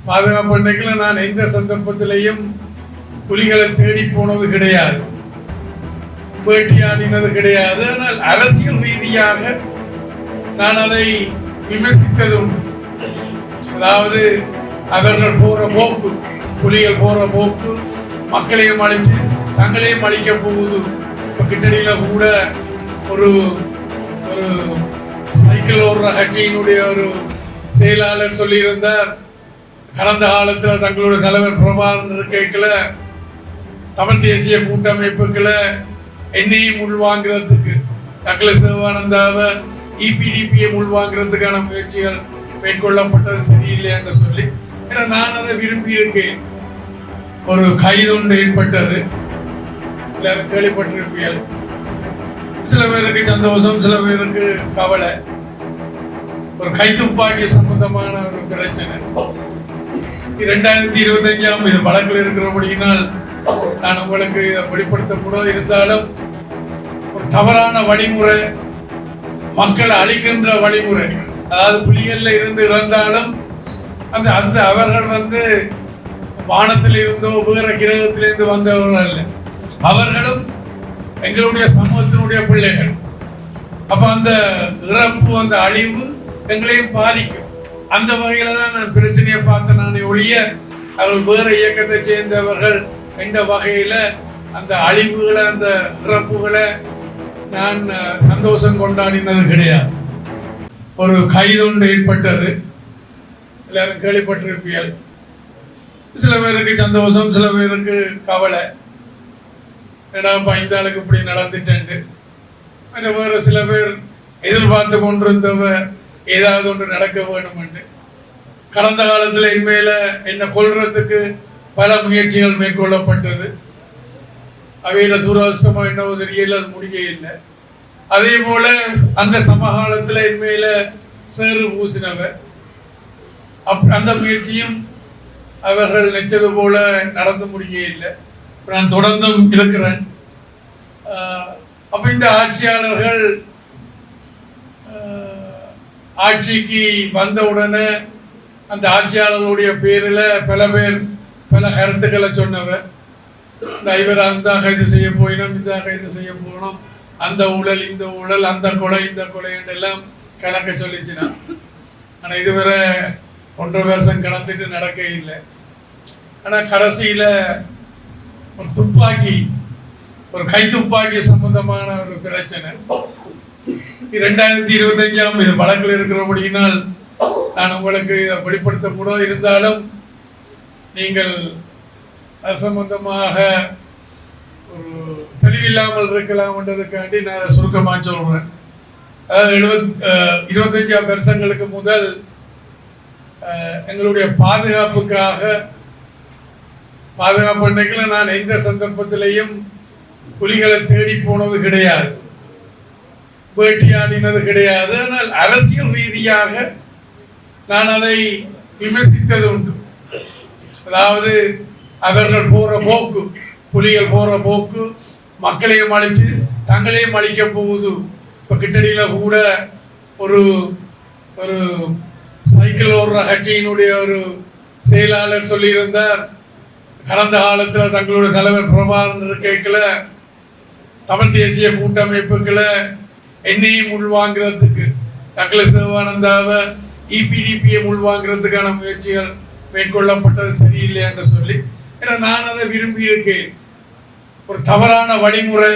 பாதுகாப்பு அன்னைக்குல நான் எந்த சந்தர்ப்பத்திலையும் புலிகளை தேடி போனது கிடையாது, வேட்டியாடினது கிடையாது. ஆனால் அரசியல் ரீதியாக நான் அதை விமர்சித்தது உண்டு. அதாவது அவர்கள் போற போக்கு, புலிகள் போற போக்கு, மக்களையும் அழிச்சு தங்களையும் அழிக்க போகுது. இப்போ கிட்டடியில கூட ஒரு ஒரு சைக்கிள் ஓடுற கட்சியினுடைய ஒரு செயலாளர் சொல்லியிருந்தார், கடந்த காலத்தில் தங்களுடைய தலைவர் பிரபாகரன் இருக்கைக்குள்ள தமிழ் தேசிய கூட்டமைப்புகளை என்னையும் உள்வாங்கிறதுக்கு, தங்களை சிவானந்தாவை இபிடிபியை உள்வாங்கிறதுக்கான முயற்சிகள் மேற்கொள்ளப்பட்டது சரியில்லை என்று சொல்லி, ஏன்னா நான் அதை விரும்பி இருக்கேன். ஒரு கைது ஒன்று ஏற்பட்டது, எல்லாரும் கேள்விப்பட்டிருப்பீர்கள். சில பேருக்கு சந்தோஷம், சில பேருக்கு கவலை. ஒரு கைத்துப்பாக்கி சம்பந்தமான ஒரு பிரச்சனை 2025 இது வழக்கில் இருக்கிறபடியினால் நான் உங்களுக்கு இதை வெளிப்படுத்த கூட, இருந்தாலும் ஒரு தவறான வழிமுறை, மக்களை அழிக்கின்ற வழிமுறை. அதாவது புலிகள்ல இருந்து இறந்தாலும் அந்த அந்த அவர்கள் வானத்தில் இருந்தோ வேற கிரகத்திலிருந்து வந்தவர்கள் அல்ல, அவர்களும் எங்களுடைய சமூகத்தினுடைய பிள்ளைகள். அப்ப அந்த இறப்பு, அந்த அழிவு எங்களையும் பாதிக்கும். அந்த வகையில தான் நான் பிரச்சனையை பார்த்து நானே ஒழிய, அவர்கள் வேற இயக்கத்தை சேர்ந்தவர்கள் என்ற வகையில அந்த அழிவுகளை, அந்த இறப்புகளை நான் சந்தோஷம் கொண்டாடினது கிடையாது. ஒரு கைது ஒன்று ஏற்பட்டது, எல்லாரும் கேள்விப்பட்டிருப்பீர்கள். சில பேருக்கு சந்தோஷம், சில பேருக்கு கவலை. ஏன்னா 5 ஆளுக்கு இப்படி நடந்துட்டேன். வேறு சில பேர் எதிர்பார்த்து கொண்டிருந்தவ ஏதாவது ஒன்று நடக்க வேணும் என்று. கடந்த காலத்தில் என்மேல என்னை கொள்றதுக்கு பல முயற்சிகள் மேற்கொள்ளப்பட்டது. அவையில துரதிர்ஷ்டமா என்னவோ தெரியல, அது முடிய இல்லை. அதே போல அந்த சமகாலத்தில் என்மேல சேறு பூசினவர், அந்த முயற்சியும் அவர்கள் நினைச்சது போல நடந்து முடிய இல்லை. நான் தொடர்ந்தும் இருக்கிறேன். அப்ப இந்த ஆட்சியாளர்கள் ஆட்சிக்கு வந்தவுடனே அந்த ஆட்சியாளர்களுடைய பேரில் பல பேர் பல கருத்துக்களை சொன்னவர். இவர் அந்த கைது செய்ய போயினோம், இந்த கைது செய்ய போனோம், அந்த ஊழல், இந்த ஊழல், அந்த கொலை, இந்த கொலை எல்லாம் கணக்க சொல்லிச்சுனா. ஆனால் இதுவரை 1.5 வருஷம் கடந்துட்டு நடக்க இல்லை. ஆனால் கடைசியில ஒரு துப்பாக்கி, ஒரு கைத்துப்பாக்கி சம்பந்தமான ஒரு பிரச்சனை 2025 இது வழக்கில் இருக்கிறபடியினால் நான் உங்களுக்கு இதை வெளிப்படுத்த கூட, இருந்தாலும் நீங்கள் அது சம்பந்தமாக ஒரு தெளிவில்லாமல் இருக்கலாம்ன்றதுக்காண்டி நான் சுருக்கமாக சொல்றேன். அதாவது 25 வருஷங்களுக்கு முதல் எங்களுடைய பாதுகாப்புக்காக, பாதுகாப்பு அன்னைக்குல நான் எந்த சந்தர்ப்பத்திலையும் புலிகளை தேடி போனது கிடையாது, வேட்டியாடினது கிடையாது. ஆனால் அரசியல் ரீதியாக நான் அதை விமர்சித்தது உண்டு. அதாவது அவர்கள் போற போக்கு, புலிகள் போற போக்கு, மக்களையும் அழிச்சு தங்களையும் அழிக்க போகுது. இப்ப கிட்டடியில கூட ஒரு ஒரு சைக்கிள் ஓடுற கட்சியினுடைய ஒரு செயலாளர் சொல்லியிருந்தார், கடந்த காலத்தில் தங்களுடைய தலைவர் பிரபாகரன் இருக்கைக்குள்ள தமிழ் தேசிய கூட்டமைப்புகளை என்னையும் உள்வாங்கிறதுக்கு, தங்களை சிவானந்தாவை இபிடிபியை உள்வாங்கிறதுக்கான முயற்சிகள் மேற்கொள்ளப்பட்டது சரியில்லை என்று சொல்லி, ஏன்னா நான் அதை விரும்பி இருக்கேன். ஒரு தவறான வழிமுறை,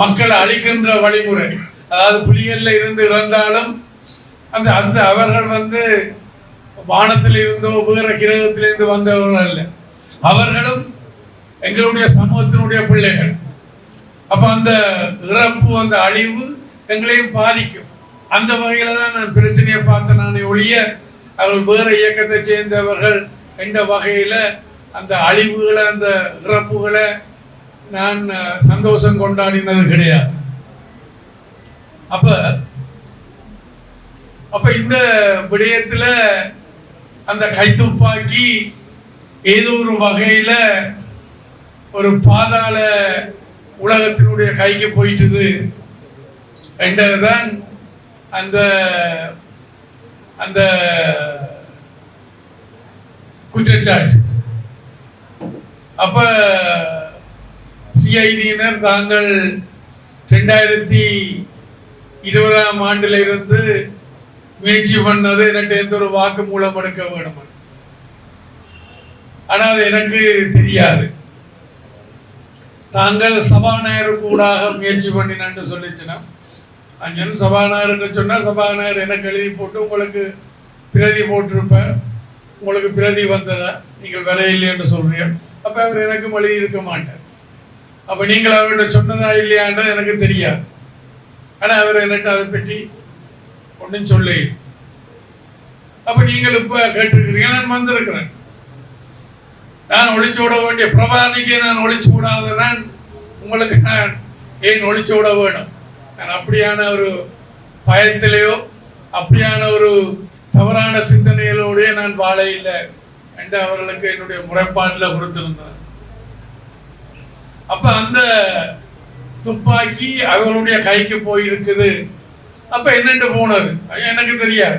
மக்களை அழிக்கின்ற வழிமுறை. அதாவது புலிகள்ல இருந்து இறந்தாலும் அந்த அந்த அவர்கள் வானத்தில் இருந்தோ வேற கிரகத்திலிருந்து வந்தவர்கள் அல்ல, அவர்களும் எங்களுடைய சமூகத்தினுடைய பிள்ளைகள். அப்ப அந்த இறப்பு, அந்த அழிவு எங்களையும் பாதிக்கும். அந்த வகையில தான் நான் பிரச்சனையை பார்த்து நானே ஒழிய, அவர்கள் வேற இயக்கத்தை சேர்ந்தவர்கள் என்ற வகையில அந்த அழிவுகளை, அந்த இறப்புகளை நான் சந்தோஷம் கொண்டாடினது கிடையாது. அப்ப அப்ப இந்த விடயத்துல அந்த கைத்துப்பாக்கி ஏதோ ஒரு வகையில ஒரு பாதாள உலகத்தினுடைய கைக்கு போயிட்டுது என்றதுதான் அந்த அந்த குற்றச்சாட்டு. அப்ப சிஐடியினர் தாங்கள் 2020ஆம் ஆண்டுல இருந்து முயற்சி பண்ணது எனக்கு எந்த ஒரு வாக்கு மூலம் எடுக்க வேணும். ஆனா அது எனக்கு தெரியாது. தாங்கள் சபாநாயகர் கூடாக முயற்சி பண்ணினு சொல்லிச்சுன்னா அஞ்சன் சபாநாயகர் சொன்னா சபாநாயகர் எனக்கு எழுதி போட்டு உங்களுக்கு பிரதி போட்டிருப்பேன், உங்களுக்கு பிரதி வந்ததா நீங்கள் வர இல்லைன்னு சொல்றீங்க. அப்ப அவர் எனக்கு எழுதி இருக்க மாட்டார். அப்ப நீங்கள் அவர்கிட்ட சொன்னதா இல்லையான்றது எனக்கு தெரியாது. ஆனா அவர் எனக்கு அதை பற்றி ஒன்றும் சொல்லி. அப்ப நீங்கள் இப்ப கேட்டிருக்கிறீங்க, நான் வந்திருக்கிறேன். நான் ஒழிச்சு விட வேண்டிய பிரபாதிக்கு நான் ஒழிச்சு விடாததான் உங்களுக்கு நான் ஏன் ஒழிச்சு விட வேணும்? நான் அப்படியான ஒரு பயத்திலேயோ அப்படியான ஒரு தவறான சிந்தனைகளோடய நான் வாழ இல்லை என்று அவர்களுக்கு என்னுடைய முறைப்பாட்டில் கொடுத்திருந்தேன். அப்ப அந்த துப்பாக்கி அவர்களுடைய கைக்கு போயிருக்குது. அப்ப என்னென்று போனது எனக்கு தெரியாது.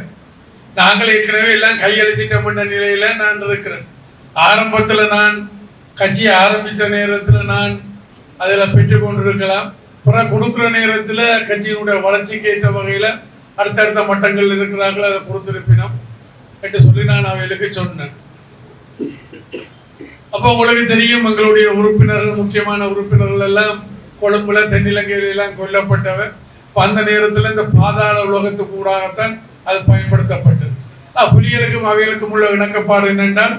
நாங்கள் ஏற்கனவே எல்லாம் கையெழுத்திட்டோம் என்ற நிலையில நான் இருக்கிறேன். ஆரம்பத்துல நான் கட்சி ஆரம்பித்த நேரத்துல நான் அதுல பெற்றுக் கொண்டிருக்கலாம். பிறகு கொடுக்குற நேரத்துல கட்சியினுடைய வளர்ச்சிக்கு ஏற்ற வகையில அடுத்தடுத்த மட்டங்கள் இருக்கிறார்கள், அதை பொறுத்திருப்பினோம் என்று சொல்லி நான் அவைகளுக்கு சொன்னேன். அப்ப உங்களுக்கு தெரியும், எங்களுடைய உறுப்பினர்கள், முக்கியமான உறுப்பினர்கள் எல்லாம் கொழும்புல தென்னிலங்கையில எல்லாம் கொல்லப்பட்டவர். அந்த நேரத்துல இந்த பாதாள உலகத்துக்கு ஊடாகத்தான் அது பயன்படுத்தப்பட்டது. புலிகளுக்கும் அவைகளுக்கும் உள்ள இணக்கப்பாடு என்னென்றால்,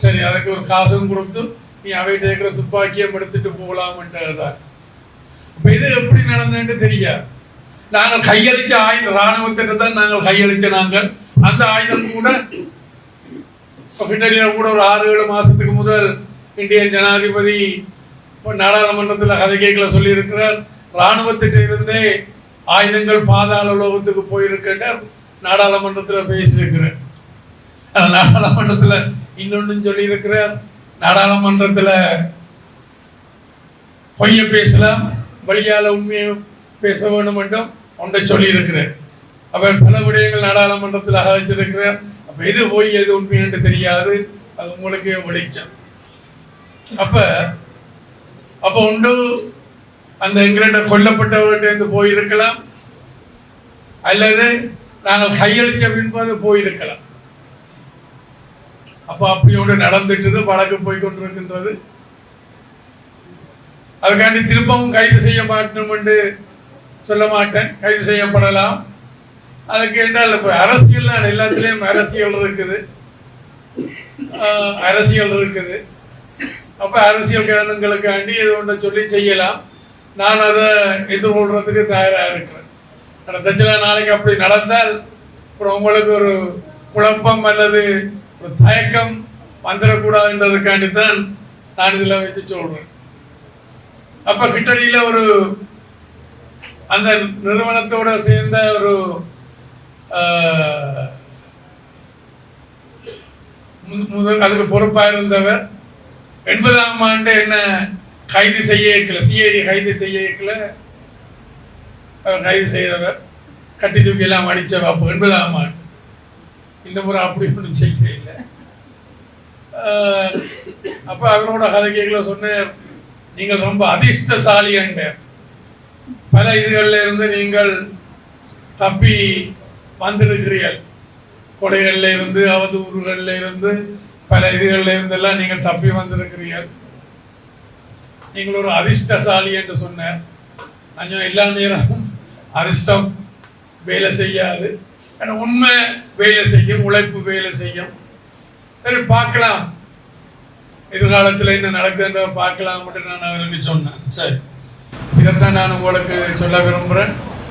சரி அதுக்கு ஒரு காசும் கொடுத்து நீ அவைகிட்ட இருக்கிற துப்பாக்கியை எடுத்துட்டு போகலாம் என்றுதான். இப்ப இது எப்படி நடந்ததுன்னு தெரியாது. நாங்கள் கையளிச்ச ஆயுதம் இராணுவத்திட்ட தான் நாங்கள் கையளிச்ச. நாங்கள் அந்த ஆயுதம் கூட கிட்டடியில கூட ஒரு 6-7 மாசத்துக்கு முதல் இந்தியன் ஜனாதிபதி நாடாளுமன்றத்தில் கதை கேட்கல சொல்லி இருக்கிறார். இராணுவத்திட்ட இருந்தே ஆயுதங்கள் பாதாள உலகத்துக்கு போயிருக்கின்ற நாடாளுமன்றத்தில் பேசியிருக்கிறார். நாடாளுமன்றத்தில் இன்னொன்னு சொல்லி இருக்கிறார். நாடாளுமன்றத்துல பொய்ய பேசலாம், வழியால உண்மையை பேச வேண்டும் என்றும் ஒன்றை சொல்லி இருக்கிறார். அவர் பல விடயங்கள் நாடாளுமன்றத்தில் அகழ்ச்சிருக்கிறார். அப்ப எது பொய் எது உண்மை என்று தெரியாது, அது உங்களுக்கு வெளிச்சம். அப்ப உண்டு அந்த எங்கிட்ட கொல்லப்பட்டவர்கிட்ட போயிருக்கலாம், அல்லது நாங்கள் கையளிச்ச பின்பது போயிருக்கலாம். அப்ப அப்படி ஒன்று நடந்துட்டது, வழக்கு போய்கொண்டிருக்கின்றது. அதுக்காண்டி திரும்பவும் கைது செய்ய மாட்டோம் என்று சொல்ல மாட்டேன். கைது செய்யப்படலாம். அதுக்கு என்றால் இப்ப அரசியல் எல்லாத்திலையும் அரசியல் இருக்குது. அப்ப அரசியல் காரணங்களுக்காண்டி இது ஒன்று சொல்லி செய்யலாம். நான் அதை எதிர்கொள்றதுக்கு தயாரா இருக்கிறேன். நாளைக்கு அப்படி நடந்தால் அப்புறம் உங்களுக்கு ஒரு குழப்பம் அல்லது ஒரு தயக்கம் வந்துடக்கூடாதுன்றதுக்காண்டி தான் நான் இதுல வச்சு சொல்றேன். அப்ப கிட்டடியில ஒரு அந்த நிறுவனத்தோட சேர்ந்த ஒரு அதுக்கு பொறுப்பா இருந்தவர் 80ஆம் ஆண்டு என்ன கைது செய்ய சிஐடி கைது செய்ய கைது செய்தவர், கட்டி தூக்கி எல்லாம் அடிச்சவர். அப்போ 80ஆம் ஆண்டு. இந்த முறை அப்படி ஒன்றும் செய்ய இல்லை. அப்ப அவரோட கதை கேட்கல சொன்னார், நீங்கள் ரொம்ப அதிர்ஷ்டசாலி என்ற பல இதுகள்ல இருந்து நீங்கள் தப்பி வந்திருக்கிறீர்கள். கொலைகள்ல இருந்து, அவதூறுகள்ல இருந்து, பல இதுகள்ல இருந்தெல்லாம் நீங்கள் தப்பி வந்திருக்கிறீர்கள். நீங்கள் ஒரு அதிர்ஷ்டசாலி என்று சொன்னார். கொஞ்சம் எல்லா நேரமும் அதிர்ஷ்டம் வேலை செய்யாது, உண்மை வேலை செய்யும், உழைப்பு வேலை செய்யும். சரி பார்க்கலாம், எதிர்காலத்தில் என்ன நடக்குதுன்ற பார்க்கலாம் மட்டும் நான் அவருக்கு சொன்னேன். சரி, இதைத்தான் நான் உங்களுக்கு சொல்ல விரும்புகிறேன்.